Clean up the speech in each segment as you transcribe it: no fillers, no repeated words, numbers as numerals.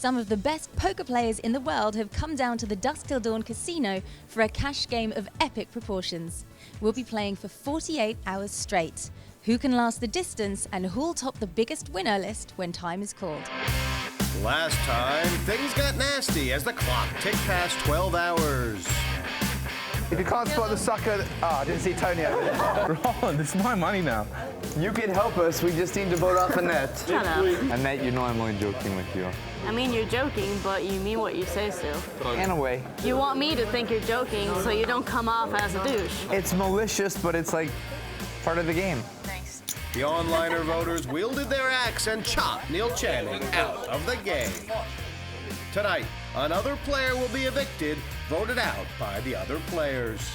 Some of the best poker players in the world have come down to the Dusk Till Dawn casino for a cash game of epic proportions. We'll be playing for 48 hours straight. Who can last the distance and who'll top the biggest winner list when time is called? Last time, things got nasty as the clock ticked past 12 hours. If you can't spot the sucker... I didn't see Tony over there. Roland, it's my money now. You can help us, we just need to vote off Annette. Shut up. Annette, you know I'm only joking with you. I mean, you're joking, but you mean what you say still. In a way. You want me to think you're joking so you don't come off as a douche. It's malicious, but it's like part of the game. Thanks. The onliner voters wielded their axe and chopped Neil Channing out of the game. Tonight, another player will be evicted, voted out by the other players.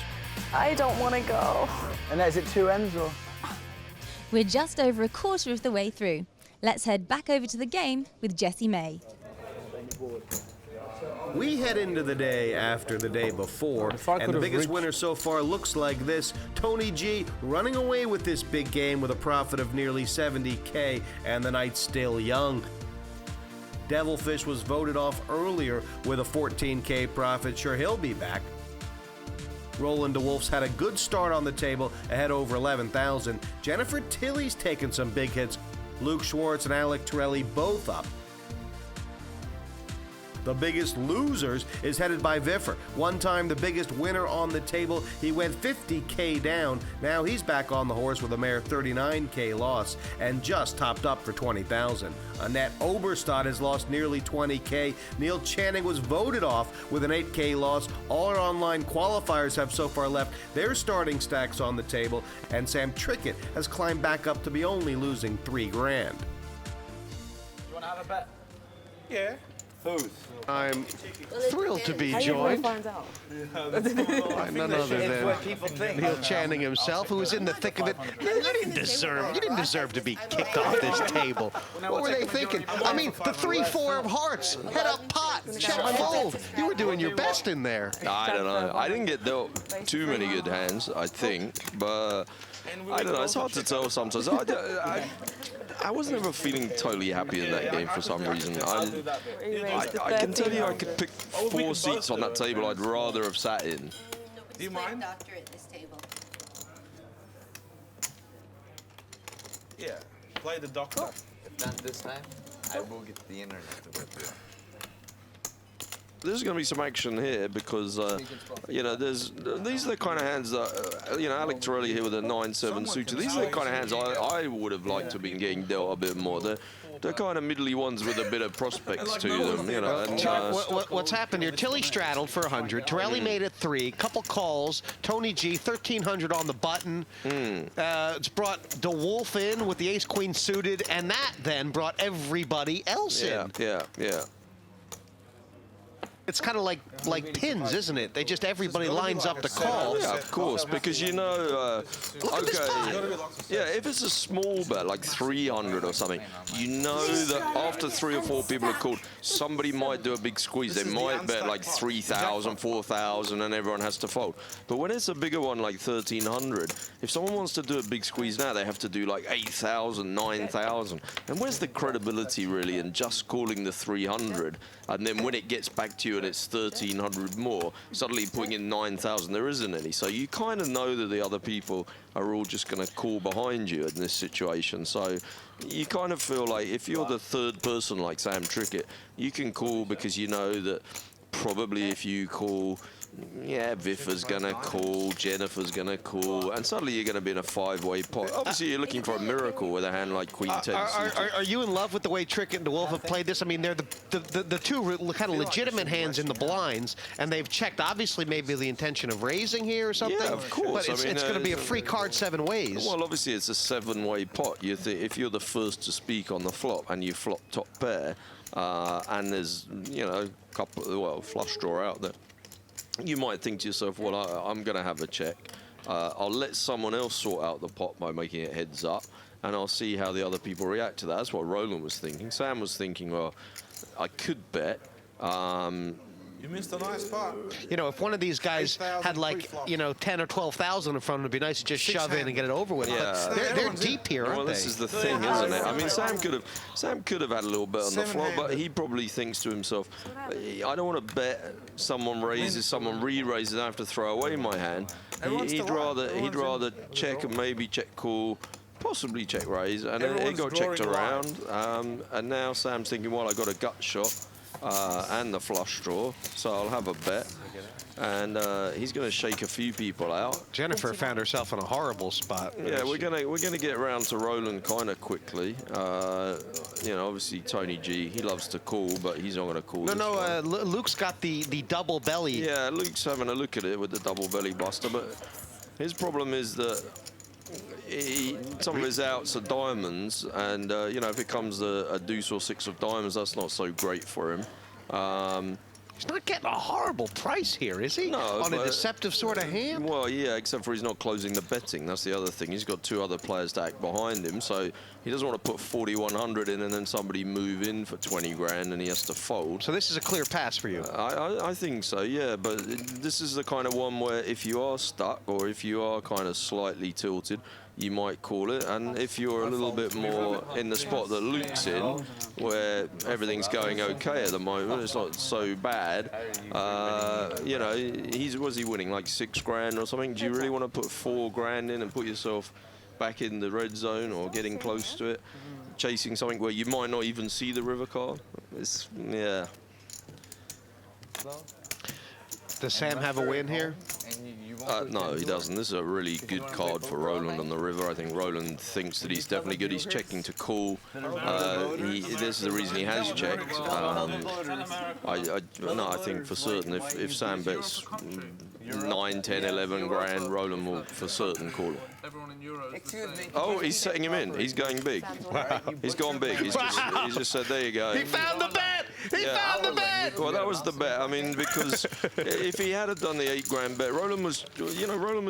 I don't want to go. Annette, is it 2 ends or...? We're just over a quarter of the way through. Let's head back over to the game with Jessie May. We head into the day after the day before, and the biggest winner so far looks like this. Tony G running away with this big game with a profit of nearly 70K, and the night's still young. Devilfish was voted off earlier with a 14K profit. Sure, he'll be back. Roland DeWolf's had a good start on the table, ahead over 11,000. Jennifer Tilly's taken some big hits. Luke Schwartz and Alec Torelli both up. The biggest losers is headed by Viffer. One time the biggest winner on the table, he went 50K down. Now he's back on the horse with a mere 39K loss and just topped up for 20,000. Annette Obrestad has lost nearly 20K. Neil Channing was voted off with an 8K loss. All our online qualifiers have so far left their starting stacks on the table, and Sam Trickett has climbed back up to be only losing $3 grand. You want to have a bet? Yeah. Who's? I'm thrilled to be joined by none other than Neil Channing himself, who was in the thick of it. You didn't deserve to be kicked off this table. What were they thinking? I mean, the 3-4 of hearts, head up pot, check fold. You were doing your best in there. I don't know. I didn't get dealt too many good hands, I think, but I don't know. It's hard to tell sometimes. I was never feeling totally happy in that game for some reason. I can tell you I could pick 4 seats on that table I'd rather have sat in. Do you mind? Doctor at this table. Yeah, play the doctor. If not this time, I will get the internet to work with. There's going to be some action here because, you know, these are the kind of hands that, you know, Alec Torelli here with a 9-7 suited. These are the kind of hands I would have liked to have been getting dealt a bit more. They're kind of middly ones with a bit of prospects to them, you know. And, what's happened here? Tilly straddled for 100. Torelli made it 3. Couple calls. Tony G 1,300 on the button. It's brought DeWolf in with the ace-queen suited, and that then brought everybody else in. Yeah. It's kind of like pins, isn't it? They just everybody lines up to call. Yeah, of course, because you know, yeah, if it's a small bet like 300 or something, you know that after 3 or 4 people are called, somebody might do a big squeeze. They might bet like 3,000, 4,000, and everyone has to fold. But when it's a bigger one like 1,300, if someone wants to do a big squeeze now, they have to do like 8,000, 9,000. And where's the credibility really in just calling the 300? And then when it gets back to you and it's 1,300 more, suddenly putting in 9,000, there isn't any. So you kind of know that the other people are all just going to call behind you in this situation. So you kind of feel like if you're the third person like Sam Trickett, you can call because you know that probably if you call, yeah, Viffer's going to call, Jennifer's going to call, and suddenly you're going to be in a 5-way pot. Obviously, you're looking for a miracle with a hand like Queen 10. Are you in love with the way Trickett and DeWolf have played this? I mean, they're the two kind of legitimate hands in the blinds, and they've checked, obviously, maybe the intention of raising here or something. Yeah, of course. But it's going to be a free card 7 ways. Well, obviously, it's a 7-way pot. If you're the first to speak on the flop and you flop top pair, and there's, you know, a couple, well, flush draw out there, you might think to yourself, well, I'm going to have a check. I'll let someone else sort out the pot by making it heads up, and I'll see how the other people react to that. That's what Roland was thinking. Sam was thinking, well, I could bet, You missed a nice part. You know, if one of these guys had like, you know, 10 or 12,000 in front of them, it'd be nice to just shove in and get it over with. Yeah. But they're deep here, aren't well, they? this is the thing, isn't it? I mean, Sam could have had a little bit on the floor, but he probably thinks to himself, I don't want to bet someone raises, someone re-raises, I have to throw away my hand. He'd rather check and maybe check call, possibly check raise, and it got checked around. And now Sam's thinking, well, I got a gut shot. And the flush draw, so I'll have a bet, and he's going to shake a few people out. Jennifer found herself in a horrible spot. Yeah, we're gonna get around to Roland kind of quickly. You know, obviously Tony G, he loves to call, but he's not going to call. No, Luke's got the double belly. Yeah, Luke's having a look at it with the double belly buster, but his problem is that. Some of his outs are diamonds, and you know, if it comes a deuce or six of diamonds, that's not so great for him. He's not getting a horrible price here, is he? No, on a deceptive sort of hand? Well, yeah, except for he's not closing the betting. That's the other thing. He's got two other players to act behind him, so he doesn't want to put 4,100 in and then somebody move in for 20 grand and he has to fold. So this is a clear pass for you? I think so, yeah, but this is the kind of one where if you are stuck or if you are kind of slightly tilted, you might call it, and if you're a little bit more in the spot that Luke's in, where everything's going okay at the moment, it's not so bad, you know, was he winning, like 6 grand or something? Do you really want to put 4 grand in and put yourself back in the red zone or getting close to it, chasing something where you might not even see the river card? It's, yeah. Does Sam have a win here? No, he doesn't. This is a really good card for Roland on the river. I think Roland thinks that he's definitely good. He's checking to call. This is the reason he has checked. I think for certain if Sam bets 9, 10, 11 grand, Roland will for certain call it. Oh, he's setting him in. He's going big. Wow. He's gone big. He's just said, there you go. He found the bet! He found the bet! Well, that was the bet. I mean, because if he had done the 8 grand bet, Roland was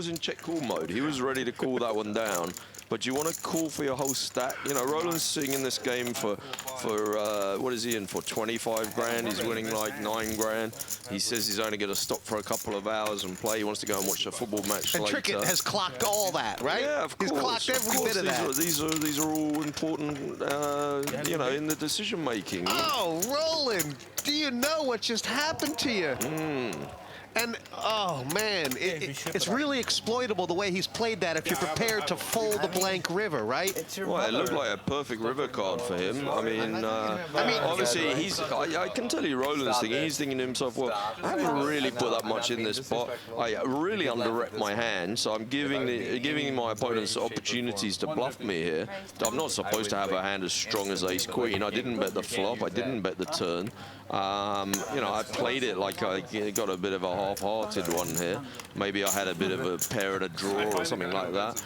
in check call mode. He was ready to call that one down. But you want to call for your whole stack. You know, Roland's sitting in this game for what is he in for? 25 grand. He's winning like 9 grand. He says he's only going to stop for a couple of hours and play. He wants to go and watch a football match and later. Trickett has clocked all that, right? Yeah, of course. He's clocked every bit of that. These are all important, you know, in the decision making. Oh, Roland, do you know what just happened to you? And, oh, man, it's really exploitable the way he's played that if you're prepared to fold the blank river, right? Well, it looked like a perfect river card for him. I mean, obviously, I can tell you Roland's thinking. He's thinking to himself, well, I haven't really put that much in this pot. I really under-rep my hand, so I'm giving my opponents opportunities to bluff me here. I'm not supposed to have a hand as strong as ace-queen. I didn't bet the flop. I didn't bet the turn. You know, I played it like I got a bit of a half-hearted one here. Maybe I had a bit of a pair and a draw or something like that.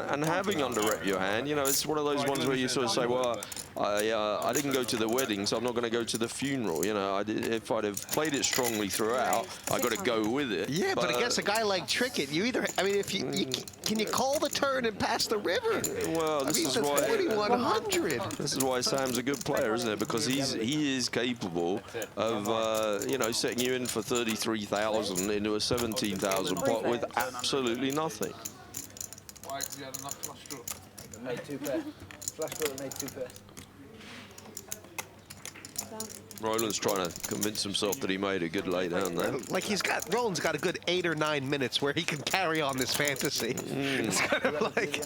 And having under-rep your hand, you know, it's one of those ones where you sort of say, well, I didn't go to the wedding, so I'm not going to go to the funeral. You know, if I'd have played it strongly throughout, I got to go with it. Yeah, but against a guy like Trickett, you either, I mean, if you can you call the turn and pass the river? Well, this is why 4,100. This is why Sam's a good player, isn't it? Because he is capable of you know, setting you in for 33,000 into a 17,000 pot with absolutely nothing. Made 2 pair. Flash draw made 2 pair. Roland's trying to convince himself that he made a good laydown there. Like Roland's got a good 8 or 9 minutes where he can carry on this fantasy. It's kind of like,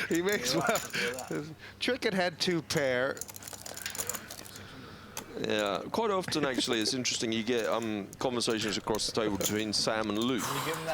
he makes, well, Trickett had 2 pair. Yeah, quite often actually it's interesting, you get conversations across the table between Sam and Luke.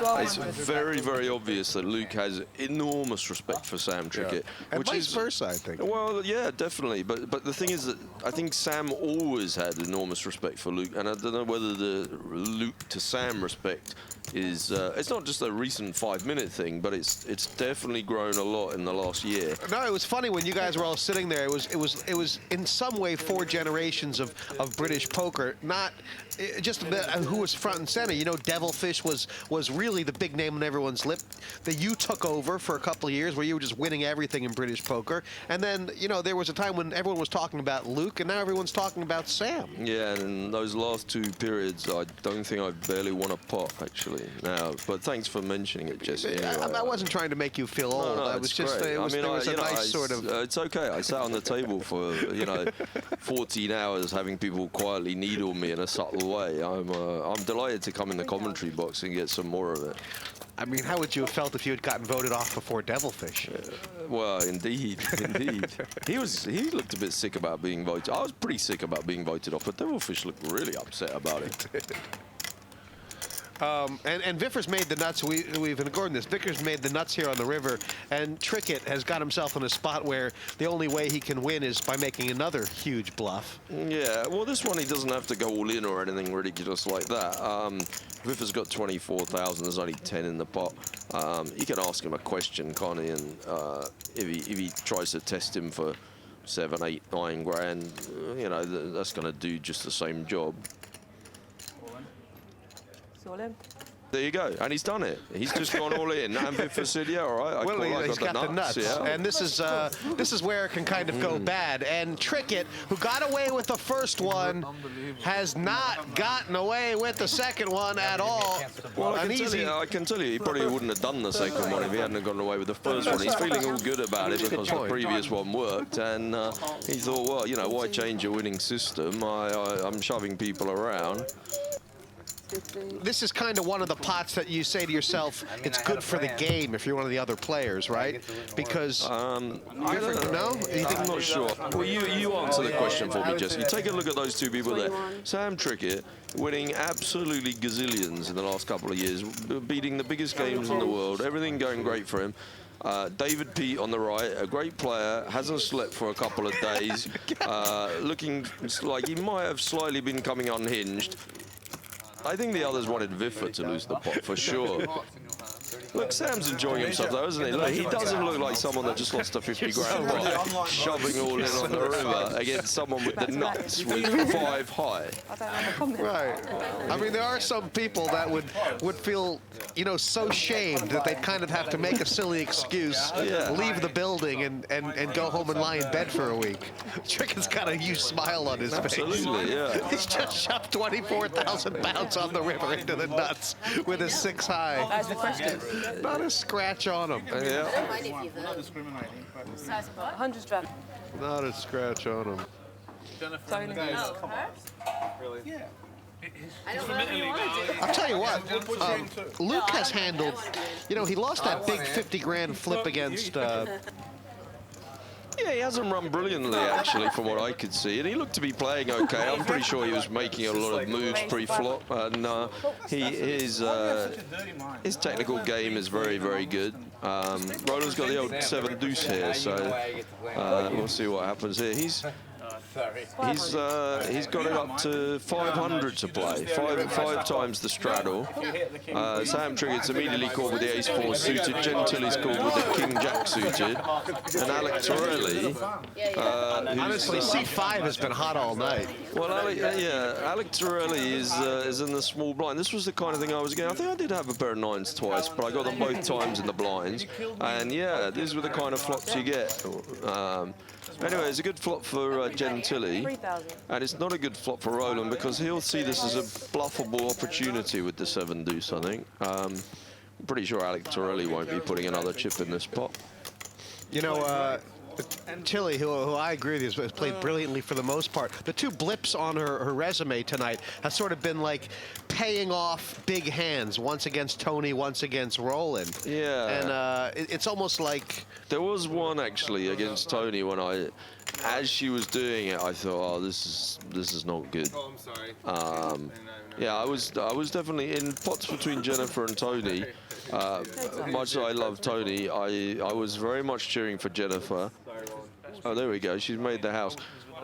It's very, very obvious that Luke has enormous respect for Sam Trickett. And which vice is versa, I think. Well, yeah, definitely. But the thing is that I think Sam always had enormous respect for Luke, and I don't know whether the Luke to Sam respect is it's not just a recent 5-minute thing, but it's definitely grown a lot in the last year. No, it was funny when you guys were all sitting there. It was in some way 4 generations of British poker, not just who was front and center. You know, Devilfish was really the big name on everyone's lip. That you took over for a couple of years, where you were just winning everything in British poker. And then, you know, there was a time when everyone was talking about Luke, and now everyone's talking about Sam. Yeah, and in those last 2 periods, I don't think I barely won a pot, actually. Now, but thanks for mentioning it, Jesse. Anyway. I wasn't trying to make you feel old. No, I was just, great. it was, there was a nice sort of... It's okay. I sat on the table for, you know, 14 hours having people quietly needle me in a subtle way. I'm delighted to come in the commentary box and get some more of it. I mean, how would you have felt if you had gotten voted off before Devilfish? Well, indeed, indeed. He looked a bit sick about being voted. I was pretty sick about being voted off, but Devilfish looked really upset about it. And Viffer's made the nuts. We've been recording this. Viffer's made the nuts here on the river, and Trickett has got himself in a spot where the only way he can win is by making another huge bluff. Yeah, well, this one he doesn't have to go all in or anything ridiculous like that. Viffer's got 24,000. There's only 10 in the pot. You can ask him a question, can't he? And if he tries to test him for 7, 8, 9 grand, you know, that's going to do just the same job. There you go, and he's done it. He's just gone all in, and Viffer said, "Yeah, all right." He's got the nuts. Yeah. And this is where it can kind of go bad. And Trickett, who got away with the first one, has not gotten away with the second one at all. Well, I can tell you, he probably wouldn't have done the second one if he hadn't gotten away with the first one. He's feeling all good about it because the previous one worked, and he thought, well, you know, why change a winning system? I'm shoving people around. This is kind of one of the pots that you say to yourself, it's good for the game if you're one of the other players, right? Because I'm not sure. Well, you answer the question for me, Jesse. Take a look at those 2 people there. Sam Trickett winning absolutely gazillions in the last couple of years, beating the biggest games in the world, everything going great for him. David Peat on the right, a great player, hasn't slept for a couple of days, looking like he might have slightly been coming unhinged. I think the others wanted Viffer to lose the pot for sure. Look, Sam's enjoying himself though, isn't he? Look, he doesn't look like someone that just lost a 50 grand pot, shoving all in on the river against someone with the nuts with 5 high. Right. I mean, there are some people that would feel, you know, so shamed that they'd kind of have to make a silly excuse, leave the building and go home and lie in bed for a week. Trickett's got a huge smile on his face. Absolutely, yeah. He's just shoved 24,000 pounds on the river into the nuts with a 6 high. That's the question. Not a scratch on him. Yeah. Not discriminating, but 100 strap. Not a scratch on him. Jennifer, you guys, come on. Really? Yeah. I'll tell you what, Luke has handled, you know, he lost that big 50 grand flip against... Yeah, he hasn't run brilliantly, actually, from what I could see. And he looked to be playing okay. I'm pretty sure he was making a lot of moves pre-flop. And his technical game is very, very good. Roland's got the old 7 deuce here, so we'll see what happens here. He's got it up to 500 to play, five times the straddle. Sam Trickett's immediately called with the ace-4 suited, Gentile's called with the king-jack suited, and Alec Torelli. Honestly, C5 has been hot all night. Well, Alec Torelli is in the small blind. This was the kind of thing I was getting. I think I did have a pair of 9s twice, but I got them both times in the blinds. And yeah, these were the kind of flops you get. Anyway, it's a good flop for Gentile, and it's not a good flop for Roland because he'll see this as a bluffable opportunity with the 7 deuce, I think. I'm pretty sure Alec Torelli won't be putting another chip in this pot. You know, Tilly, who I agree with you, has played brilliantly for the most part. The 2 blips on her resume tonight have sort of been like paying off big hands, once against Tony, once against Roland. Yeah. And it's almost like... There was one, actually, against Tony when as she was doing it, I thought, oh, this is not good. Oh, I'm sorry. Yeah, I was definitely in pots between Jennifer and Tony. Much as I love Tony, I was very much cheering for Jennifer. Oh, there we go. She's made the house.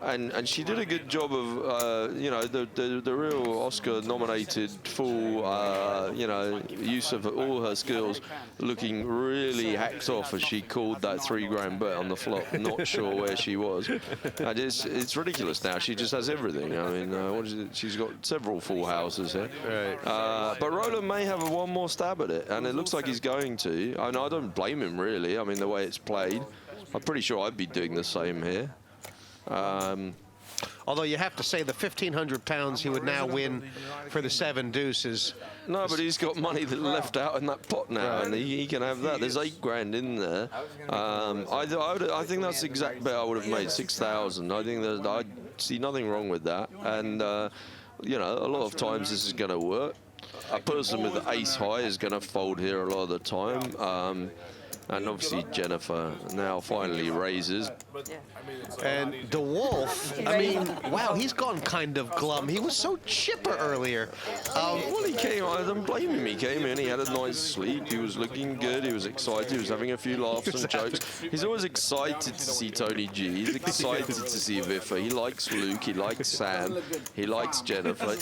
and she did a good job of, you know, the real Oscar-nominated full, you know, use of all her skills, looking really hacked off as she called that $3 bet on the flop, not sure where she was. And it's ridiculous now. She just has everything. I mean, what is it? She's got several full houses here. Right. But Roland may have one more stab at it, and it looks like he's going to. And I don't blame him, really. I mean, the way it's played, I'm pretty sure I'd be doing the same here. Although you have to say the 1,500 pounds he would now win for the 7 deuces. No, but he's got money that left out in that pot now, and he can have that. There's $8 in there. I think that's the exact bet I would have made, 6,000. I think that I see nothing wrong with that, and you know, a lot of times this is going to work. A person with the ace high is going to fold here a lot of the time. And obviously Jennifer now finally raises. And the Wolfe, I mean, wow, he's gone kind of glum. He was so chipper earlier. Well, he came, I don't blame him. He came in, he had a nice sleep, he was looking good, he was excited, he was having a few laughs and jokes. He's always excited to see Tony G, he's excited to see Viffer. He likes Luke, he likes Sam, he likes Jennifer.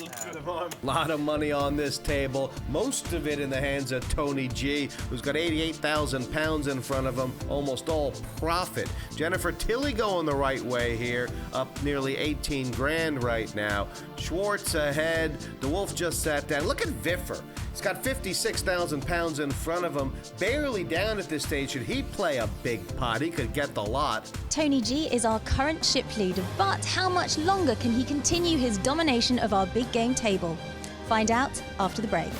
A lot of money on this table, most of it in the hands of Tony G, who's got 88,000 pounds in front of him, almost all profit. Jennifer Tilly going the right way here, up nearly 18 grand right now. Schwartz ahead. The Wolfe just sat down. Look at Viffer. He's got 56,000 pounds in front of him, barely down at this stage. Should he play a big pot, he could get the lot. Tony G is our current chip leader, but how much longer can he continue his domination of our big game table? Find out after the break.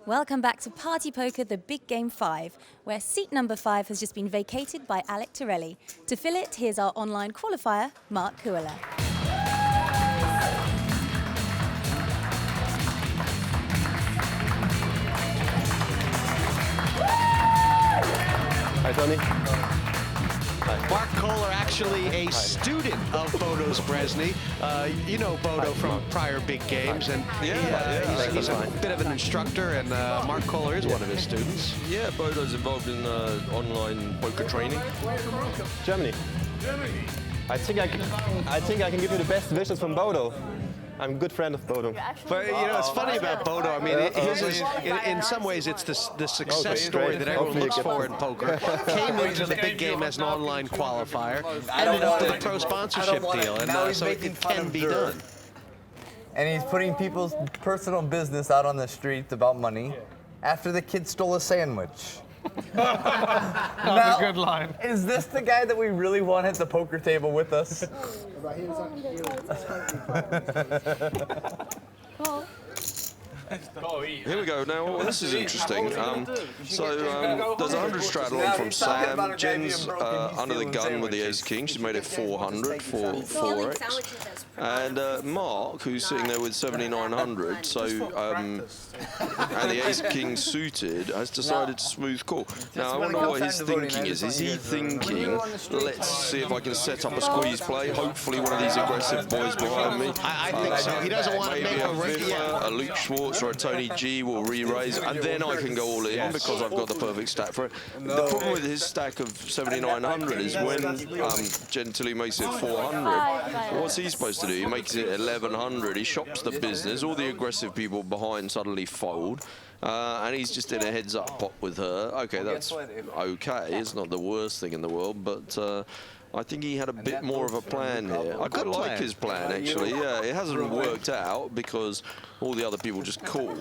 Welcome back to Party Poker, the Big Game 5, where seat number 5 has just been vacated by Alec Torelli. To fill it, here's our online qualifier, Marc Koehler. Hi, Tony. Marc Koehler, actually a student of Bodo's Bresny. You know Bodo from prior big games, and he's a bit of an instructor, and Marc Koehler is one of his students. Yeah, Bodo's involved in online poker training. Germany. I think I can give you the best wishes from Bodo. I'm a good friend of Bodo. But, you know, it's funny about Bodo. I mean, his is, in some ways, it's the success story that everyone looks for in poker. Came into the big game as an online qualifier, ended up with a pro sponsorship deal, and so it can be done. And he's putting people's personal business out on the street about money after the kid stole a sandwich. That's a good line. Is this the guy that we really want at the poker table with us? Here we go. Now, this is interesting. There's 100 straddle from Sam. Jen's under the gun with the ace-king. She's made it 400 for 4x. And Marc, who's sitting there with 7,900, so and the ace-king suited, has decided to smooth call. Now, I wonder what his thinking is. Is he thinking, let's see if I can set up a squeeze play, hopefully one of these aggressive boys behind me. I think so. He doesn't want to make a Viffer, a Luke Schwartz or a Tony G will re-raise, and then I can go all in because I've got the perfect stack for it. The problem with his stack of 7,900 is when Jen Tilly makes it 400, what's he supposed to do? He makes it 1,100, he shops the business, all the aggressive people behind suddenly fold, and he's just in a heads-up pot with her. Okay, that's okay, it's not the worst thing in the world, but I think he had a bit more of a plan here. I quite like his plan, actually. Yeah, it hasn't worked out because all the other people just called.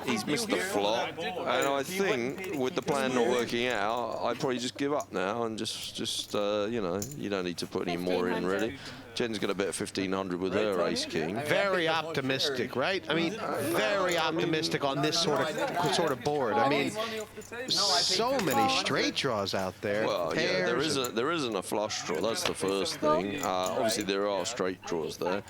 He's missed the flop, and I think with the plan not working out, I'd probably just give up now and just you know, you don't need to put any more in, really. Jen's going to bet 1,500 with her ace-king. Very optimistic, right? I mean, very optimistic on this sort of board. I mean, so many straight draws out there. Well, yeah, there isn't a flush draw. That's the first thing. Obviously, there are straight draws there.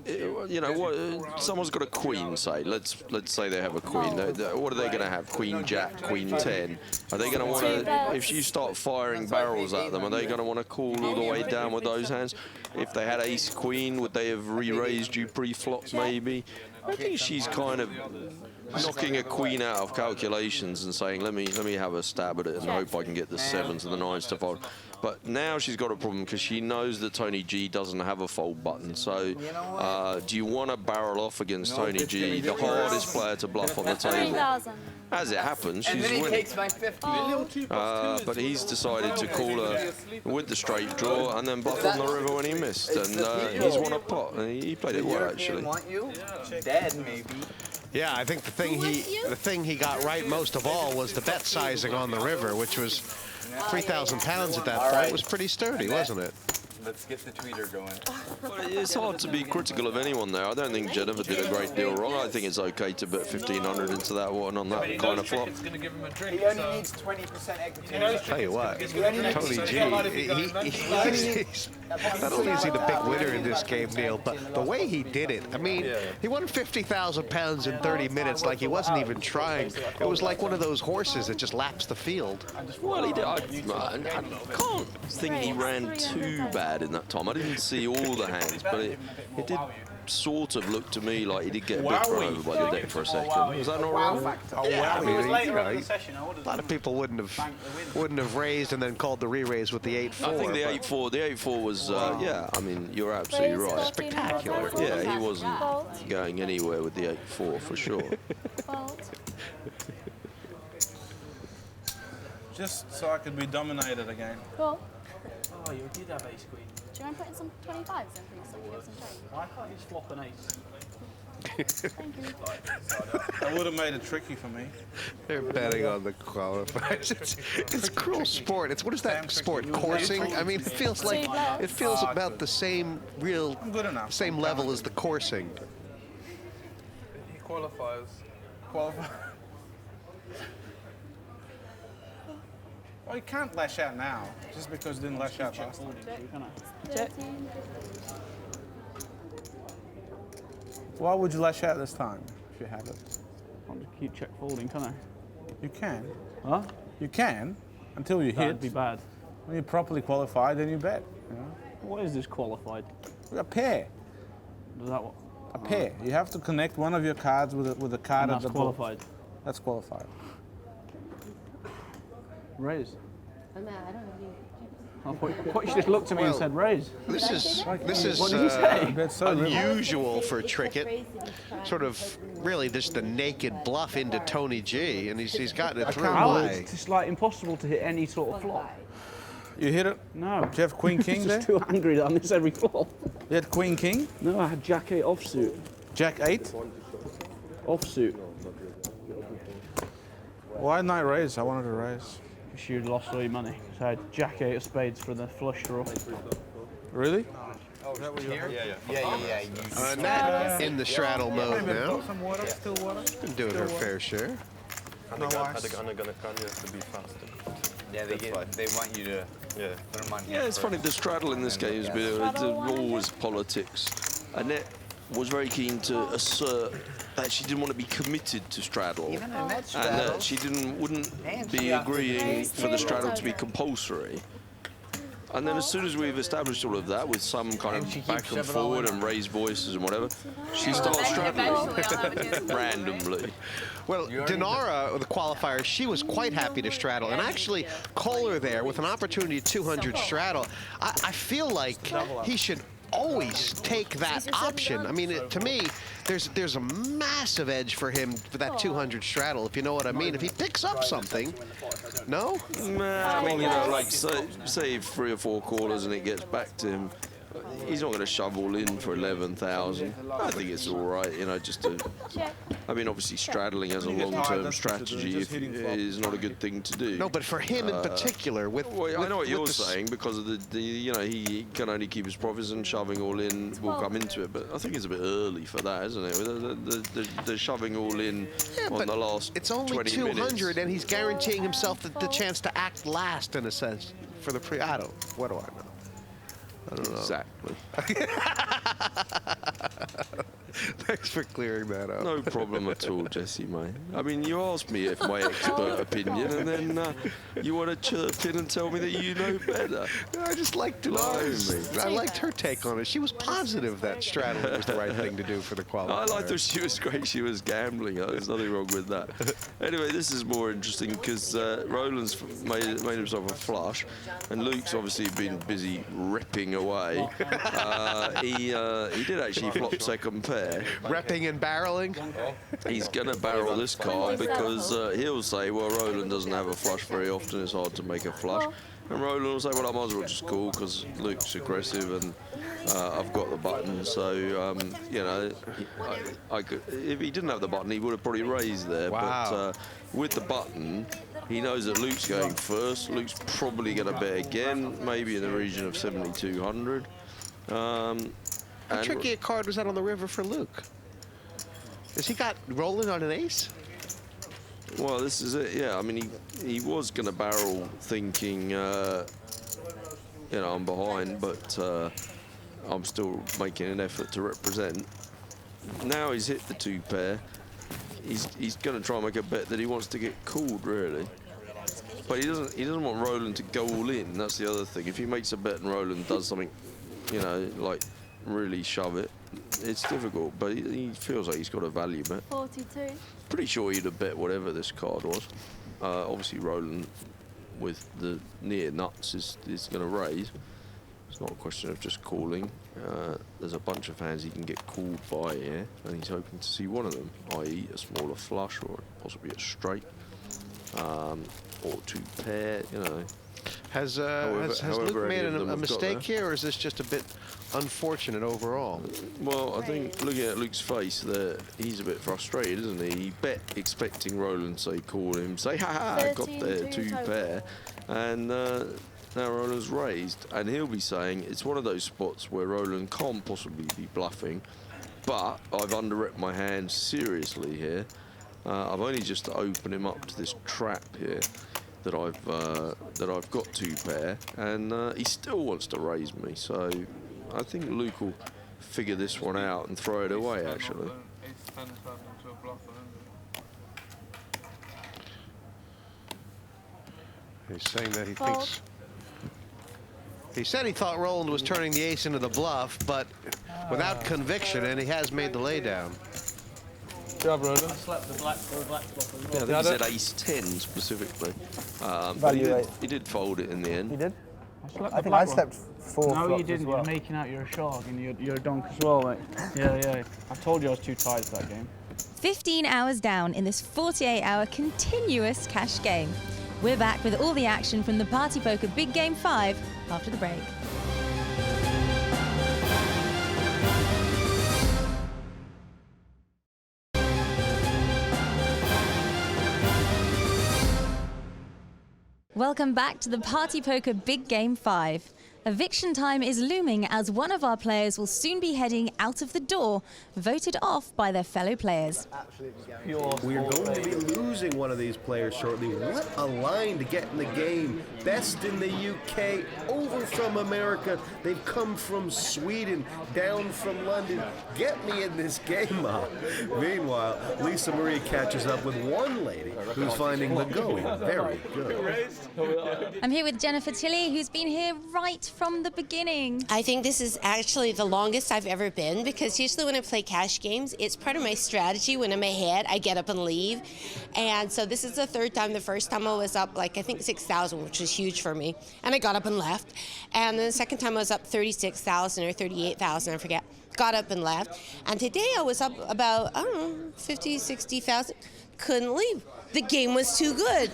You know, what? Someone's got a queen. Say, let's say they have a queen. What are they going to have? Queen Jack, Queen 10. Are they going to want to? If you start firing barrels at them, are they going to want to call all the way down with those hands. If they had ace queen, would they have re-raised you pre-flop maybe? I think she's kind of knocking a queen out of calculations and saying, let me have a stab at it and hope I can get the sevens and the nines to fold. But now she's got a problem because she knows that Tony G doesn't have a fold button. So do you want to barrel off against Tony G, the hardest player to bluff on the table? As it happens, she's winning. Takes my 50. But he's decided to call her with the straight draw and then bluff on the river when he missed. And he's won a pot. And he played it well, actually. Want you? Dead, maybe. Yeah, I think the thing he got right most of all was the bet sizing on the river, which was 3,000 pounds at that point. It was pretty sturdy, wasn't it? Let's get the tweeter going. Well, it's hard to be critical of anyone there. I don't think Jennifer did a great deal wrong. I think it's okay to bet 1,500 into that one on that kind of flop. He only needs 20% equity. I'll tell you what, Tony G, not only is he the big winner in this game, Neil, but the way he did it, I mean, he won 50,000 pounds in 30 minutes like he wasn't even trying. It was like one of those horses that just laps the field. Well, he did. I can't think he ran too bad in that time. I didn't see all the hands, but it did sort of look to me like he did get a bit thrown over by the deck for a second. Was that not right? Yeah, I mean, a lot of people wouldn't have raised and then called the re-raise with the 8-4. I think the 8-4 was yeah. I mean, you're absolutely right. Spectacular. Yeah, he wasn't going anywhere with the 8-4 for sure. Just so I could be dominated again. Cool. Oh, you did have ace queen. Do you mind putting some 25s in, please, so we get some change? Why can't you just flop an ace? Thank you. That would have made it tricky for me. They're betting on the qualifiers. It's cruel sport. It's what is that sport? Coursing? I mean, it feels about the same same level as the coursing. He qualifies. Well, you can't lash out now, just because you didn't lash out last time. Check. Why would you lash out this time, if you have it? I'll just keep check folding, can I? You can. Huh? You can, until you That'd hit. be bad. When you're properly qualified, then you bet. You know? What is this qualified? A pair. Does that what? A pair. You have to connect one of your cards with a card And at that's the qualified. That's qualified. Raise. I don't have I thought you just looked at me and said raise. This is What did you say? unusual for Trickett. Sort of really just the naked bluff into Tony G, and he's gotten it through. How? It's just like impossible to hit any sort of flop. You hit it? No. Do you have Queen King I'm there? just too angry that I miss every flop. You had Queen King? No, I had Jack 8 offsuit. Jack 8? Offsuit. Why didn't I raise? I wanted to raise. Because you'd lost all your money. So I had Jack 8 of spades for the flush draw. Really? Oh, is that what you're here? Yeah. Annette in the straddle mode now. Some water, still water? Been doing her fair share. And they're gonna cut you to be faster. Yeah, they want you to put them on here. Yeah, it's funny, the straddle in this game is always politics. Annette was very keen to assert that she didn't want to be committed to straddle, Even Annette and that she wouldn't be agreeing for the straddle to be compulsory. And then as soon as we've established all of that with some kind of back and forward and raised voices and whatever, she starts straddling randomly. Well, Dinara, the qualifier, she was quite happy to straddle. And actually, Koehler there with an opportunity 200 straddle, I feel like he should always take that option. I mean, to me, there's a massive edge for him for that 200 straddle, if you know what I mean. If he picks up something, no? Nah, I mean, you know, like, say 3 or 4 callers and it gets back to him, he's not going to shove all in for 11,000. I think it's all right, you know, just to... I mean, obviously, straddling as a long-term strategy is not a good thing to do. No, but for him in particular, I know what you're saying, because of the you know, he can only keep his profits and shoving all in will come into it. But I think it's a bit early for that, isn't it? The shoving all in on the last 20 minutes. It's only 200, and he's guaranteeing himself the chance to act last, in a sense, for the pre... What do I know? I don't know. Exactly. Thanks for clearing that up. No problem at all, Jesse, mate. I mean, you asked me if my expert opinion, and then you want to chirp in and tell me that you know better. No, I just liked to I liked her take on it. She was positive that straddle was the right thing to do for the qualifier. I liked her. She was great. She was gambling. There's nothing wrong with that. Anyway, this is more interesting because Roland's made himself a flush, and Luke's obviously been busy ripping away. He did actually flop second pair. Repping and barreling? He's going to barrel this card because he'll say, well, Roland doesn't have a flush very often. It's hard to make a flush. And Roland will say, well, I might as well just call because Luke's aggressive and I've got the button. So, you know, I could, if he didn't have the button, he would have probably raised there. Wow. But with the button, he knows that Luke's going first. Luke's probably going to bet again, maybe in the region of 7,200. How tricky a card was that on the river for Luke? Has he got Roland on an ace? Well, this is it, yeah. I mean, he was going to barrel thinking, you know, I'm behind, but I'm still making an effort to represent. Now he's hit the two pair. He's going to try and make a bet that he wants to get called, really. But he doesn't want Roland to go all in. That's the other thing. If he makes a bet and Roland does something, you know, like really shove it, it's difficult. But he feels like he's got a value bet. 42. Pretty sure he'd have bet whatever this card was. Obviously, Roland with the near nuts is going to raise. It's not a question of just calling. There's a bunch of hands he can get called by here, and he's hoping to see one of them, i.e. a smaller flush or possibly a straight, or two pair, you know. Has Luke made a mistake here, or is this just a bit unfortunate overall? Well, I think looking at Luke's face there, he's a bit frustrated, isn't he? He bet expecting Roland to say, call him, say, ha, got there, two pair. And now Roland's raised, and he'll be saying, it's one of those spots where Roland can't possibly be bluffing, but I've underrepped my hand seriously here. I've only just to open him up to this trap here that I've got two pair, and he still wants to raise me. So I think Luke will figure this one out and throw it away. Actually, he's saying that he thinks. He said he thought Roland was turning the ace into the bluff, but without conviction, and he has made the laydown. Good job, Roland. Yeah, I think he said ace 10 specifically. But he did fold it in the end. You did? I think I slept 4 No, you didn't. as well. You're making out you're a shark and you're a donk as well, mate. Yeah. I told you I was too tired for that game. 15 hours down in this 48-hour continuous cash game. We're back with all the action from the Party Poker Big Game 5 after the break. Welcome back to the Party Poker Big Game 5. Eviction time is looming as one of our players will soon be heading out of the door, voted off by their fellow players. We're going to be losing one of these players shortly. What a line to get in the game. Best in the UK, over from America. They've come from Sweden, down from London. Get me in this game, Ma. Meanwhile, Lisa Marie catches up with one lady who's finding the going very good. I'm here with Jennifer Tilley, who's been here right from the beginning. I think this is actually the longest I've ever been, because usually when I play cash games, it's part of my strategy. When I'm ahead, I get up and leave. And so this is the third time. The first time I was up, like, I think 6,000, which was huge for me. And I got up and left. And then the second time I was up 36,000 or 38,000, I forget. Got up and left. And today I was up about, I don't know, 50, 60,000. Couldn't leave. The game was too good.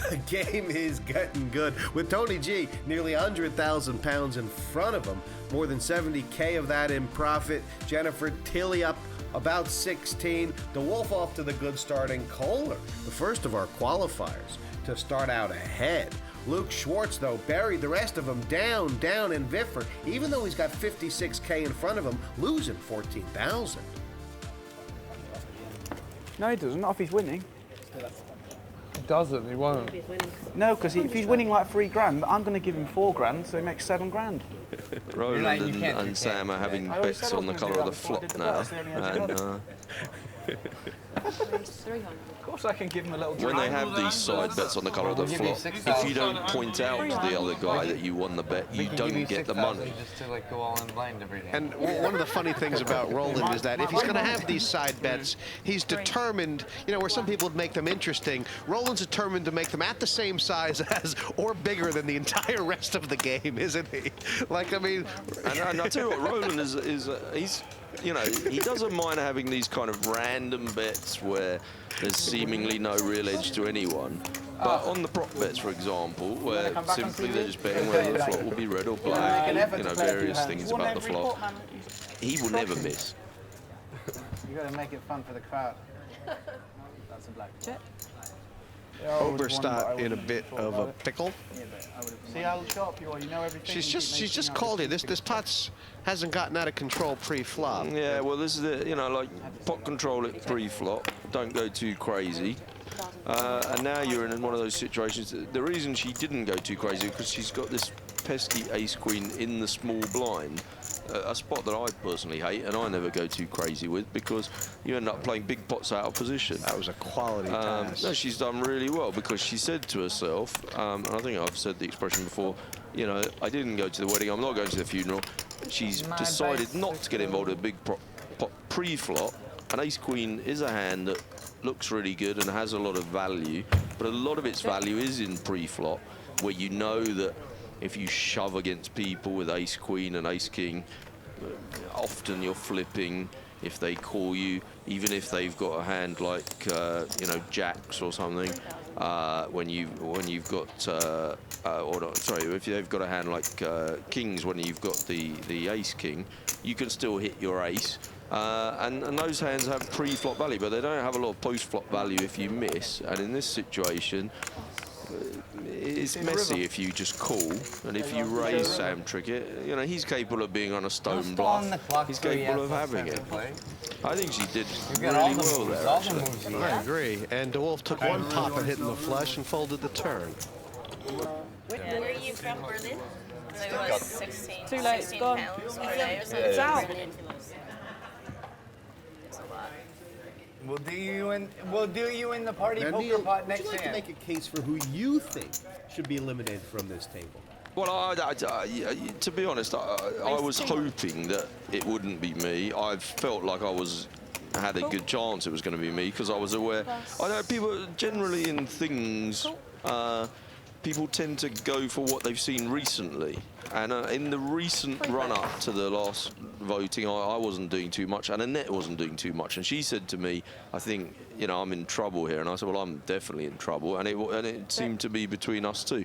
The game is getting good. With Tony G nearly £100,000 in front of him, more than 70K of that in profit. Jennifer Tilley up about 16. The Wolfe off to the good start, and Koehler, the first of our qualifiers, to start out ahead. Luke Schwartz, though, buried the rest of them down in Viffer, even though he's got 56K in front of him, losing 14,000. No, he doesn't. Not if he's winning. He doesn't, he won't. No, because if he's winning like $3 grand, I'm going to give him $4 grand, so he makes $7 grand. Roland and Sam are having bets on the colour of the flop now. And, Of course I can give him a little when they have these side bets on the colour of the flop, if you don't point out to the other guy that you won the bet, you don't get the money. Just to like go all in blind every day. And one of the funny things about Roland is that if he's going to have these side bets, he's determined, you know, where some people would make them interesting, Roland's determined to make them at the same size as or bigger than the entire rest of the game, isn't he? Like, I mean... And I'll tell you what, Roland he's, you know, he doesn't mind having these kind of random bets where there's seemingly no real edge to anyone. But on the prop bets, for example, where simply they're just betting whether the flop will be red or black, you know, various things about the flop, he will never miss. You got to make it fun for the crowd. That's a black. Check. Obrestad in a bit of a pickle. See how sharp you are. You know everything. She's just called it. This pot hasn't gotten out of control pre-flop. Yeah, well, this is it. You know, like pot control it pre-flop. Don't go too crazy. And now you're in one of those situations. The reason she didn't go too crazy is because she's got this pesky ace-queen in the small blind. A spot that I personally hate, and I never go too crazy with, because you end up playing big pots out of position. That was a quality pass. No, she's done really well, because she said to herself, and I think I've said the expression before, you know, I didn't go to the wedding, I'm not going to the funeral. She's decided not to get involved in a big pot pre-flop. An ace-queen is a hand that looks really good and has a lot of value, but a lot of its value is in pre-flop, where you know that if you shove against people with ace-queen and ace-king, often you're flipping if they call you, even if they've got a hand like, you know, jacks or something. When you've got, or not, sorry, if they've got a hand like kings, when you've got the ace-king, you can still hit your ace. And those hands have pre-flop value, but they don't have a lot of post-flop value if you miss. And in this situation, it's messy if you just call, and if you raise Sam Trickett, you know, he's capable of being on a stone bluff. He's capable of having it. I think she did really well there, actually. I agree. And Wolfe took one pop at hitting the flush and folded the turn. Where are you from, Berlin? I was 16. Too late, it's gone. It's out. We'll do you in the party poker pot next would you like to make a case for who you think should be eliminated from this table? Well, to be honest, I was hoping that it wouldn't be me. I felt like I had a good chance it was going to be me, because I was aware. I know people generally in things, people tend to go for what they've seen recently. And in the recent run-up to the last voting, I wasn't doing too much, and Annette wasn't doing too much. And she said to me, I think, you know, I'm in trouble here. And I said, well, I'm definitely in trouble. And it seemed to be between us two.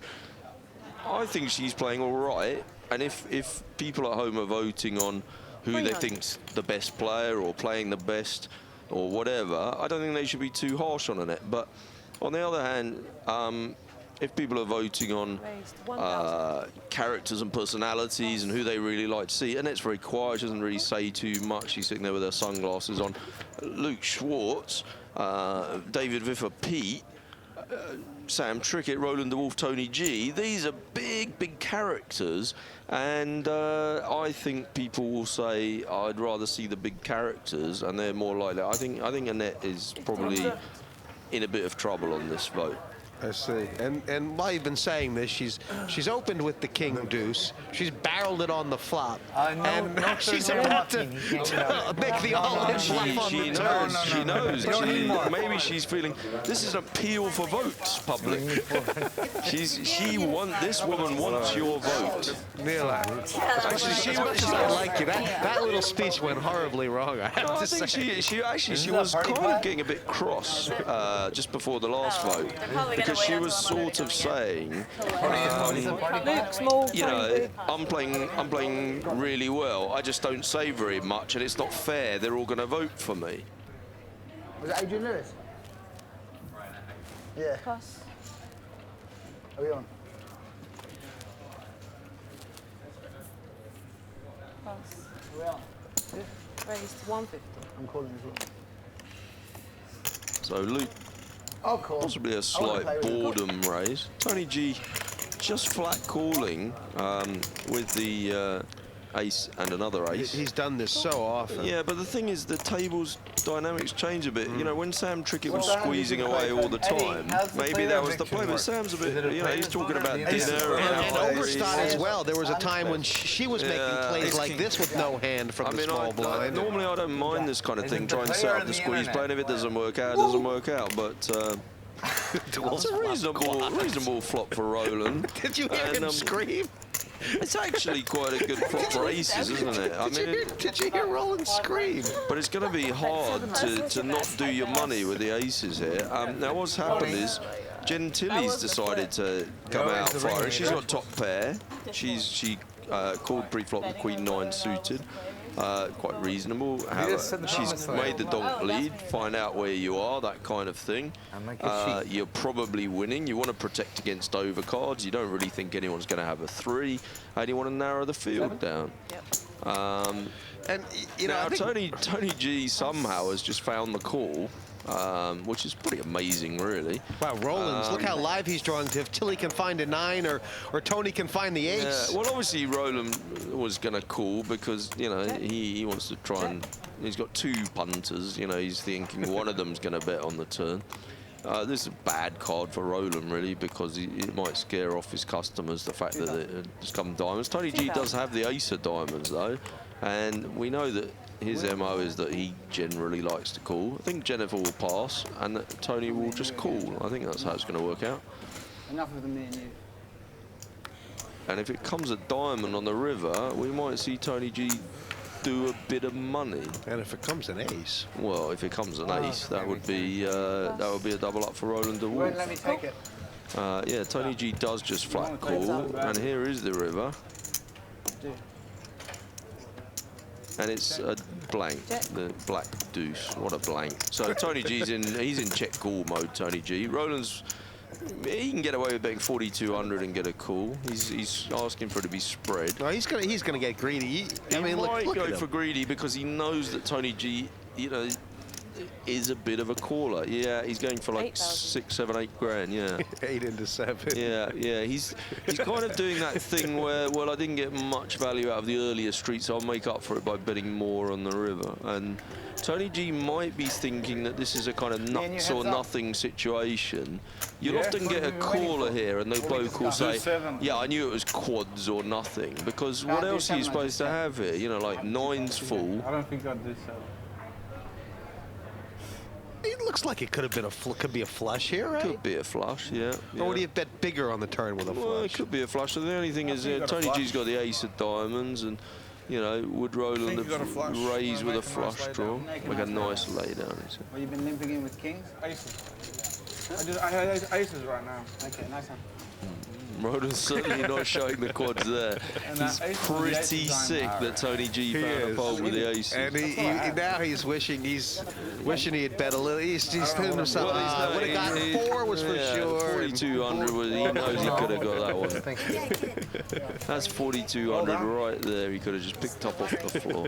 I think she's playing all right. And if people at home are voting on who they think's the best player or playing the best or whatever, I don't think they should be too harsh on Annette. But on the other hand, if people are voting on characters and personalities and who they really like to see, Annette's very quiet, she doesn't really say too much. She's sitting there with her sunglasses on. Luke Schwartz, David Viffer, Peat, Sam Trickett, Roland the Wolfe, Tony G. These are big, big characters, and I think people will say, I'd rather see the big characters, and they're more likely. I think Annette is probably in a bit of trouble on this vote. I see. And while you've been saying this, she's opened with the king deuce. She's barreled it on the flop. And she's about to make the all-in flop on the turn. She knows. Maybe she's feeling this is an appeal for votes, public. This woman wants your vote. Actually, as much as I like you, that little speech went horribly wrong. I have to say. She was kind of getting a bit cross just before the last vote. Because she was sort of saying, you know, I'm playing really well. I just don't say very much, and it's not fair. They're all going to vote for me. Was that Adrian Lewis? Yeah. Pass. Are we on? Pass. Are we on? Raised 150. I'm calling as well. So Luke, possibly a slight boredom raise. Tony G just flat calling with the ace and another ace. He's done this so often. Yeah, but the thing is, the table's dynamics change a bit. You know, when Sam Trickett was squeezing away all the time, maybe that was the play. But Sam's a bit, you know, he's talking about dinner and Obrestad as well. There was a time when she was making plays like this with no hand from the small blind. Normally, I don't mind this kind of thing. Try and set up the squeeze play, and if it doesn't work out, it doesn't work out. But it's a reasonable flop for Roland. Did you hear him scream? It's actually quite a good flop for aces, isn't it? I mean, did you hear Roland scream? But it's going to be hard to not do your money with the aces here. Now, what's happened is Gentile's decided to come out firing. She's got top pair. She called pre-flop with Queen 9 suited. Quite reasonable. She's made the donk lead, find out where you are, that kind of thing. You're probably winning. You want to protect against overcards. You don't really think anyone's going to have a 3, and you want to narrow the field down. And you know, now Tony G somehow has just found the call. Which is pretty amazing, really. Wow, Roland's, look how live he's drawing. If Tilly can find a 9 or Tony can find the ace. Well, obviously Roland was going to call because, you know, he wants to try and... He's got 2 punters, you know, he's thinking one of them's going to bet on the turn. This is a bad card for Roland, really, because it might scare off his customers, the fact that it's come diamonds. Tony G does have the ace of diamonds, though, and we know that his MO is that he generally likes to call. I think Jennifer will pass, and that Tony will just call. I think that's how it's going to work out. Enough of me and you. And if it comes a diamond on the river, we might see Tony G do a bit of money. And if it comes an ace? Well, if it comes an ace, that would be a double up for Roland de Wolfe. Let me take it. Yeah, Tony G does just flat call, and here is the river. And it's a blank, the black deuce. What a blank. So Tony G's he's in check call mode, Tony G. Roland's, he can get away with betting 4,200 and get a call. He's asking for it to be spread. No, he's gonna get greedy. He might go for greedy because he knows that Tony G, you know, is a bit of a caller. Yeah, he's going for like 6, 7, 8 grand. Yeah, 8 into 7. Yeah. He's kind of doing that thing where, well, I didn't get much value out of the earlier street, so I'll make up for it by betting more on the river. And Tony G might be thinking that this is a kind of nuts or nothing situation. You'll often get a caller here, and they both will say, "Yeah, I knew it was quads or nothing," because what else are you supposed to have here? You know, like 9's full. I don't think I'd do 7. It looks like it could have been could be a flush here, right? Could be a flush, yeah. Or would he have bet bigger on the turn with a flush? Well, it could be a flush. So the only thing is, Tony G's got the ace of diamonds, and you know, would Roland have raised with a flush draw, like a nice laydown? Well, you've been limping in with kings? Aces. I have aces right now. Okay, nice one. Roland's certainly not showing the quads there. He's pretty sick that Tony G found a fold with the aces. And now he's wishing he had bet a little. He's telling himself would have got 4 was for sure. 4,200 was. He knows he could have got that one. That's 4,200 right there. He could have just picked up off the floor.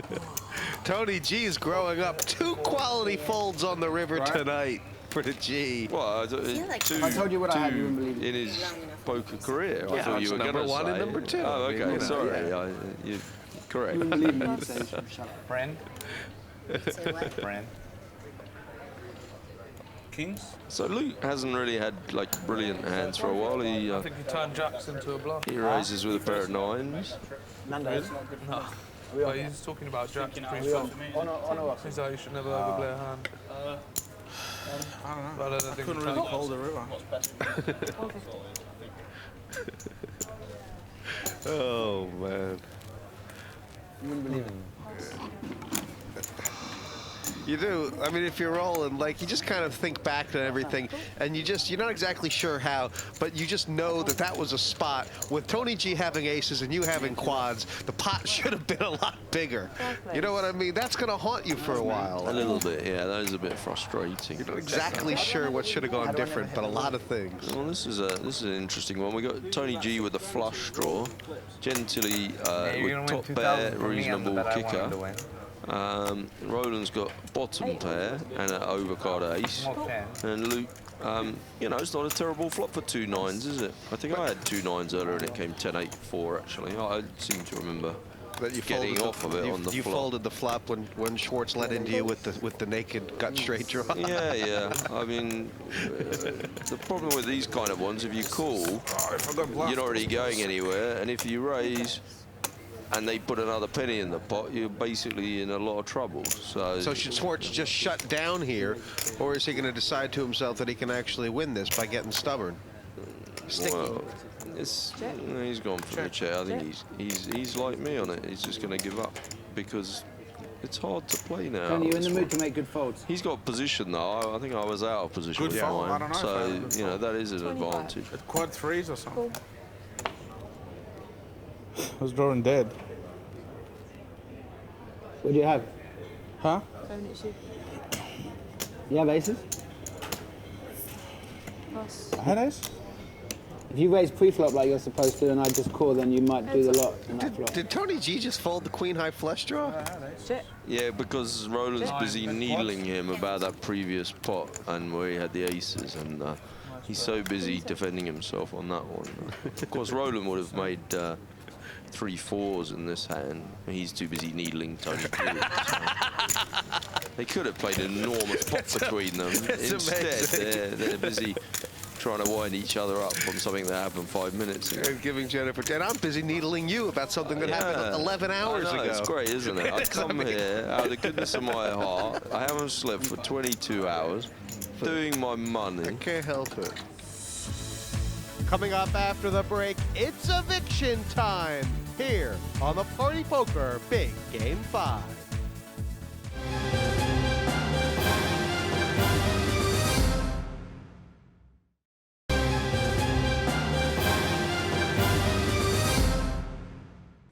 Tony G is growing up. 2 quality folds on the river tonight for the G. Well, I told you what I had. You wouldn't believe it. In his poker career. I thought you were going to say. number 1 and number 2. Oh, okay. Sorry. You're correct. You wouldn't believe me. You say, friend. Say what? Friend. Kings? So Luke hasn't really had like brilliant hands for a while. I think he turned jacks into a bluff. He raises with a pair of 9s. No. But he's talking about jacks pre-flop. He said you should never overplay a hand. I don't know. But I don't think couldn't really hold the river. Oh, man. You wouldn't believe it. You do. I mean, if you're rolling, like, you just kind of think back to everything, and you're not exactly sure how, but you just know that that was a spot. With Tony G having aces and you having quads, the pot should have been a lot bigger. You know what I mean? That's going to haunt you for a while. A little bit, yeah. That is a bit frustrating. You're not exactly sure what should have gone different, but a lot of things. Well, this is an interesting one. We got Tony G with the flush draw, Gentile with top pair, reasonable kicker. Roland's got bottom pair and an overcard ace, and Luke, you know, it's not a terrible flop for 2 9s, is it? I think I had 2 9s earlier and it came 10-8-4 actually. I seem to remember But you getting off of it on the You flop. folded the flop when Schwartz led into you with the naked gut straight draw. Yeah. I mean, the problem with these kind of ones, if you call, you're not really going anywhere, and if you raise and they put another penny in the pot, you're basically in a lot of trouble. So should Schwartz just shut down here, or is he going to decide to himself that he can actually win this by getting stubborn? Well, he's gone for the check. I think he's like me on it. He's just going to give up because it's hard to play now. Tony, you're in the mood to make good folds. He's got position though. I think I was out of position with fold. I mine, don't know so you know that is an advantage. Quad threes or something. I was drawing dead. What do you have? Huh? You have aces? I had ace. If you raise pre-flop like you're supposed to and I just call, then you might do the lot in that flop. Did Tony G just fold the queen high flush draw? Yeah, because Roland's busy needling him about that previous pot and where he had the aces, and he's so busy defending himself on that one. Of course, Roland would have made 3 4s in this hand. He's too busy needling Tony G. So they could have played an enormous pot between them. Instead, they're busy trying to wind each other up from something that happened 5 minutes ago. Giving Jennifer 10. I'm busy needling you about something that happened 11 hours ago. It's great, isn't it? I come here out of the goodness of my heart. I haven't slept for 22 hours, doing my money. I can't help it. Coming up after the break, it's eviction time here on the Party Poker Big Game 5.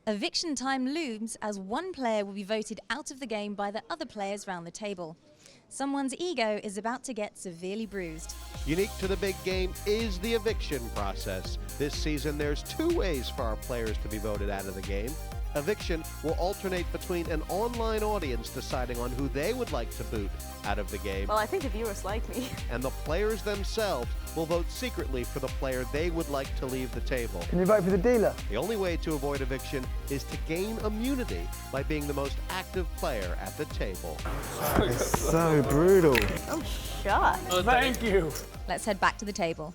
Eviction time looms as one player will be voted out of the game by the other players round the table. Someone's ego is about to get severely bruised. Unique to the big game is the eviction process. This season, there's 2 ways for our players to be voted out of the game. Eviction will alternate between an online audience deciding on who they would like to boot out of the game. Well, I think the viewers like me. And the players themselves will vote secretly for the player they would like to leave the table. Can you vote for the dealer? The only way to avoid eviction is to gain immunity by being the most active player at the table. So brutal. I'm shocked. Oh, thank you. Let's head back to the table.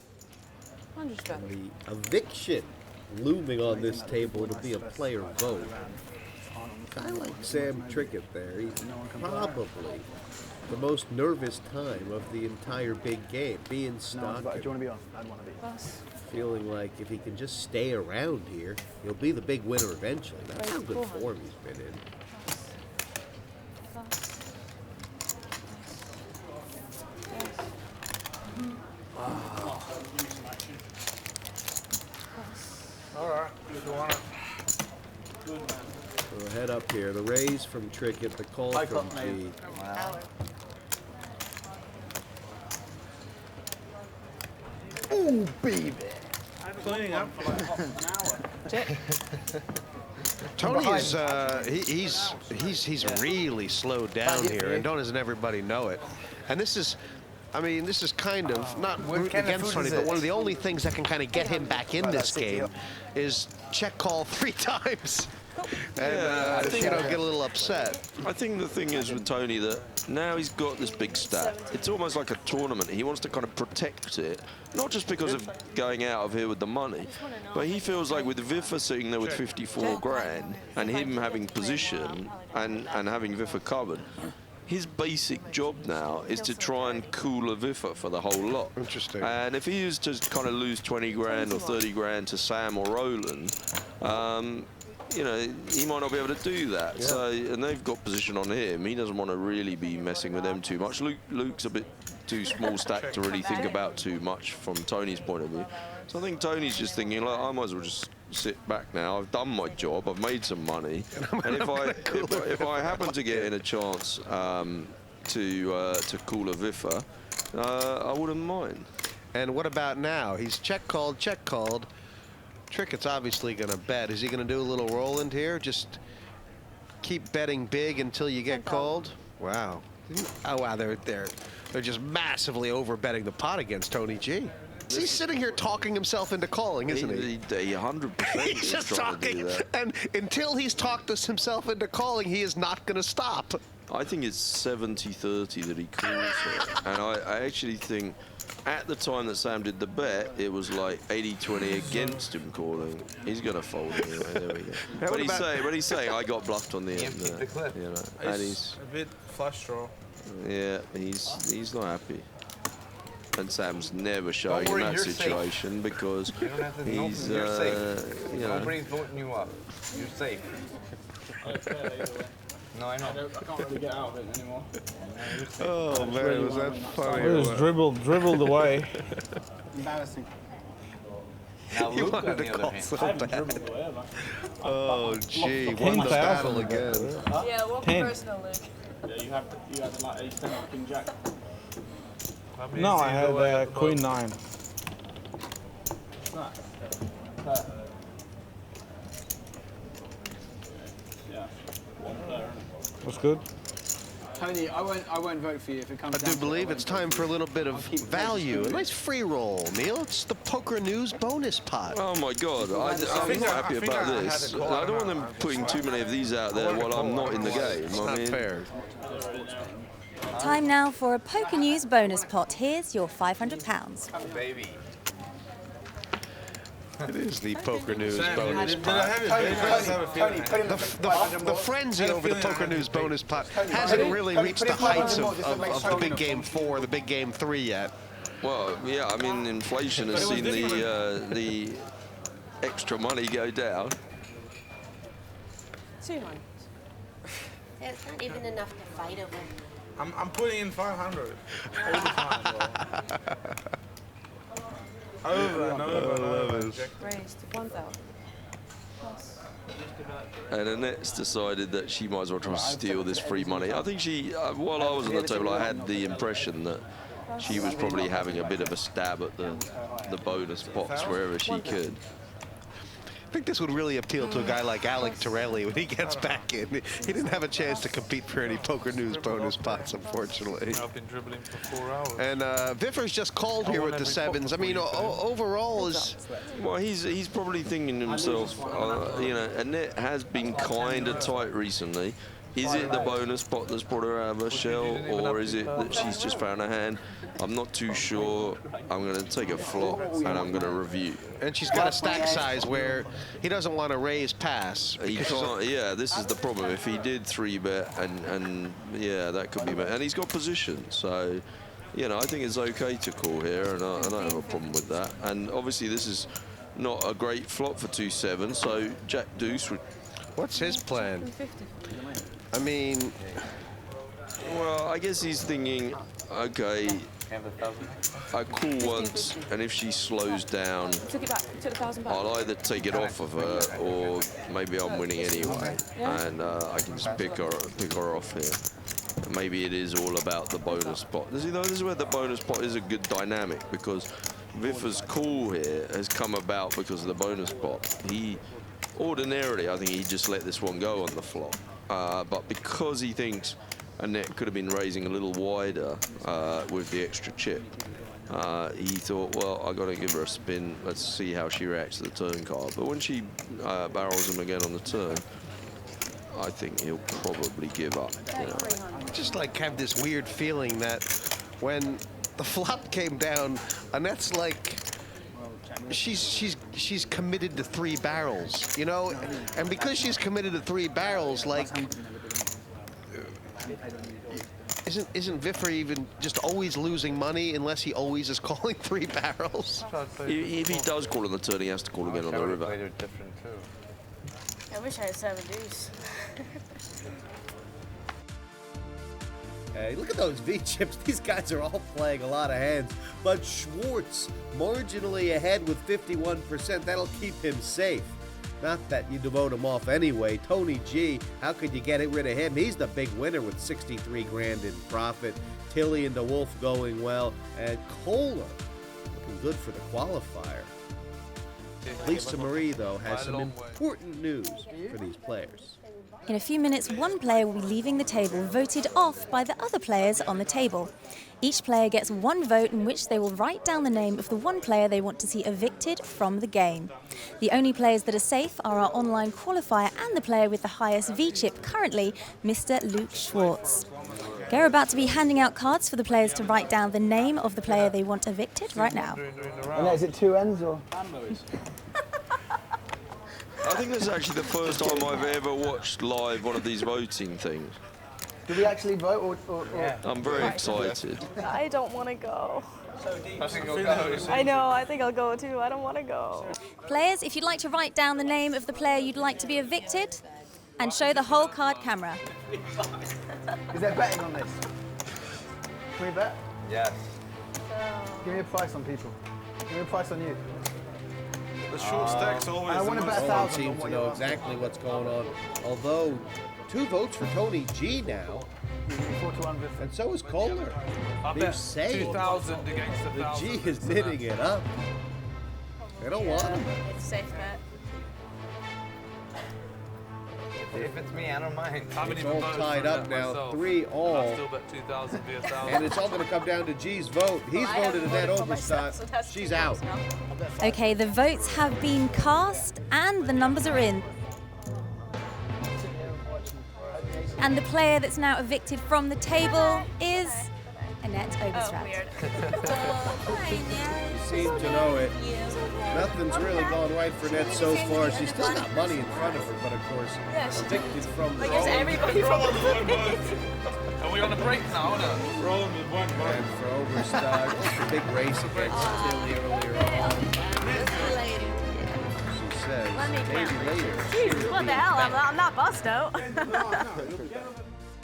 Understood. The eviction looming on this table to be a player vote. I like Sam Trickett there. He's probably the most nervous time of the entire big game. Being stuck. Do you want to be on? I'd want to be. Feeling like if he can just stay around here, he'll be the big winner eventually. That's how good form he's been in. All right, you want it. So head up here. The raise from Trickett, the call from G. Wow. Ooh, baby. I'm cleaning up for like an hour. Tony is he's really slowed down here, and doesn't everybody know it? And this is, I mean, this is kind of not against Tony, but one of the only things that can kind of get him back in this game is check call 3 times. And you know, get a little upset. I think the thing is with Tony that now he's got this big stack. It's almost like a tournament. He wants to kind of protect it, not just because of going out of here with the money, but he feels like with Viffer sitting there with 54 grand and him having position and having Viffer covered, his basic job now is to try and cool a Viffer for the whole lot. Interesting. And if he is to kind of lose 20 grand or 30 grand to Sam or Roland, you know, he might not be able to do that. Yeah. So, and they've got position on him. He doesn't want to really be messing with them too much. Luke's a bit too small stack to really think about too much from Tony's point of view. So I think Tony's just thinking, like, I might as well just sit back now. I've done my job. I've made some money. And if I happen to get in a chance to cool a Viffer, I wouldn't mind. And what about now? He's check called. Trickett's obviously going to bet. Is he going to do a little Roland here? Just keep betting big until you get called? Wow. Oh, wow, they're just massively over betting the pot against Tony G. He's sitting here talking himself into calling, isn't he? 100%. He's just talking, and until he's talked us himself into calling, he is not going to stop. I think it's 70-30 that he calls it. And I actually think at the time that Sam did the bet, it was like 80-20 against him calling. He's going to fold anyway. There we go. But he's saying, I got bluffed on the end there. You know, and he's a bit flush draw. Yeah, he's not happy. And Sam's never showing in that situation because he's, you're safe. you know. Nobody's voting you up. You're safe. No, I know. I can't really get out of it anymore. Oh man, was that funny? It was dribbled away. Embarrassing. Now You Luke, wanted on to the other call hand. so I haven't bad. dribbled away, have I? Oh gee, won the 10,000. battle again. Yeah, one 10. personal, Luke. Yeah, you had like ace 10 king jack. No, I had queen 9. Nice. Perfect. Yeah. One player. That's good. Tony, I won't vote for you if it comes I do believe it's time for a little bit of value. A nice free roll, Neil. It's the Poker News bonus pot. Oh my God, I'm not happy about this. I don't want them putting too many of these out there while I'm not in the game. It's not fair. Time now for a Poker News bonus pot. Here's your £500. Oh, baby. It is the Poker News bonus Did I pot. have it? The frenzy over the Poker News bonus pot hasn't really reached the heights of the big game 4, the big game 3 yet. Well, yeah, I mean, inflation has seen the extra money go down. 200. It's not even enough to fight over. I'm putting in 500. All the time, bro. Over and over and over. Raised 1,000. Plus. And Annette's decided that she might as well try to steal this free money. I think she, while I was on the table, I had the impression that she was probably having a bit of a stab at the bonus pots wherever she could. I think this would really appeal to a guy like Alec Torelli when he gets back in. He didn't have a chance to compete for any Poker News bonus pots, unfortunately. I've been dribbling for 4 hours. And Viffer's just called here with the 7s. I mean, overall is... Well, he's probably thinking to himself, you know, Annette has been kind of tight recently. Is it the bonus pot that's brought her out of her shell, or is it that she's just found a hand? I'm not too sure. I'm going to take a flop, and I'm going to review. And she's got a stack size where he doesn't want to raise pass. He can't, yeah, this is the problem. If he did 3-bet, and yeah, that could be bad. And he's got position, so, you know, I think it's okay to call here, and I don't have a problem with that. And obviously, this is not a great flop for 2-7, so Jack Deuce would... What's his plan? I mean... Well, I guess he's thinking, okay, I call once, and if she slows down, Took it back. Took 1,000 back. I'll either take it off of her, or maybe I'm winning anyway, and I can just pick her off here. And maybe it is all about the bonus pot. This is where the bonus pot is a good dynamic, because Viffer's call here has come about because of the bonus pot. Ordinarily, I think he'd just let this one go on the flop, but because he thinks Annette could have been raising a little wider with the extra chip, he thought, well, I got to give her a spin. Let's see how she reacts to the turn card. But when she barrels him again on the turn, I think he'll probably give up. You know. I just like have this weird feeling that when the flop came down, Annette's like, she's committed to 3 barrels, you know, and because she's committed to 3 barrels, like, isn't Viffer even just always losing money unless he always is calling 3 barrels? If he does call on the turn, he has to call again on the river. I wish I had 7 deuce. Hey, look at those V-chips. These guys are all playing a lot of hands. But Schwartz, marginally ahead with 51%. That'll keep him safe. Not that you vote him off anyway. Tony G, how could you get rid of him? He's the big winner with 63 grand in profit. Tilly and the Wolfe going well. And Koehler looking good for the qualifier. Lisa Marie, though, has some important news for these players. In a few minutes, one player will be leaving the table, voted off by the other players on the table. Each player gets one vote in which they will write down the name of the one player they want to see evicted from the game. The only players that are safe are our online qualifier and the player with the highest V-chip currently, Mr. Luke Schwartz. They're about to be handing out cards for the players to write down the name of the player they want evicted right now. And is it two ends or? I think this is actually the first time I've ever watched live one of these voting things. Do we actually vote or? Yeah. I'm very excited. I don't want to go. I know, I think I'll go too. I don't want to go. Players, if you'd like to write down the name of the player you'd like to be evicted and show the whole card camera. Is there betting on this? Can we bet? Yes. Give me a price on people. Give me a price on you. The short stack's always I want to bet Roland seems to know exactly what's going on. Although, 2 votes for Tony G now. And so is Koehler. They're saying 2,000 against the 1,000. G is knitting it up. They don't want him. It's a safe bet. If it's me, I don't mind. It's all tied up now, 3-all. I still bet 2,000 via 1,000. And it's all going to come down to G's vote. He's voted Annette Obrestad. She's out. Okay, the votes have been cast and the numbers are in. And the player that's now evicted from the table is Annette Obrestad. She seems to know it. Nothing's really gone right for Annette so far. She's still got money in front of her, but of course, evicted from the Like, everybody from Are we on a break now, or Roland with 1 vote. And for Obrestad, it's a big race against Tilly earlier on. She says, maybe later. Jeez, what the hell? I'm not Busto.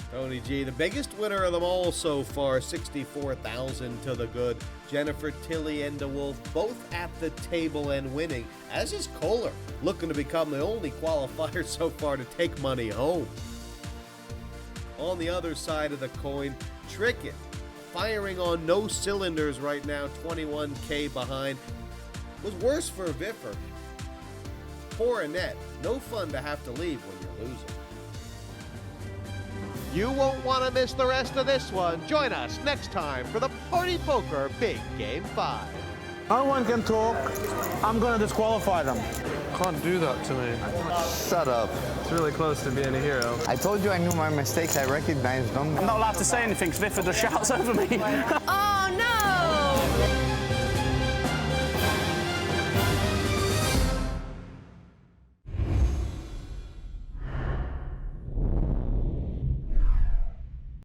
Tony G, the biggest winner of them all so far, 64,000 to the good. Jennifer, Tilly, and the Wolfe both at the table and winning, as is Koehler, looking to become the only qualifier so far to take money home. On the other side of the coin, Trickett, firing on no cylinders right now, 21K behind. Was worse for Viffer. Poor Annette, no fun to have to leave when you're losing. You won't want to miss the rest of this one. Join us next time for the Party Poker Big Game 5. No one can talk. I'm going to disqualify them. Can't do that to me. Shut up. It's really close to being a hero. I told you I knew my mistakes. I recognized them. I'm not allowed to say anything because Viffer just shouts over me.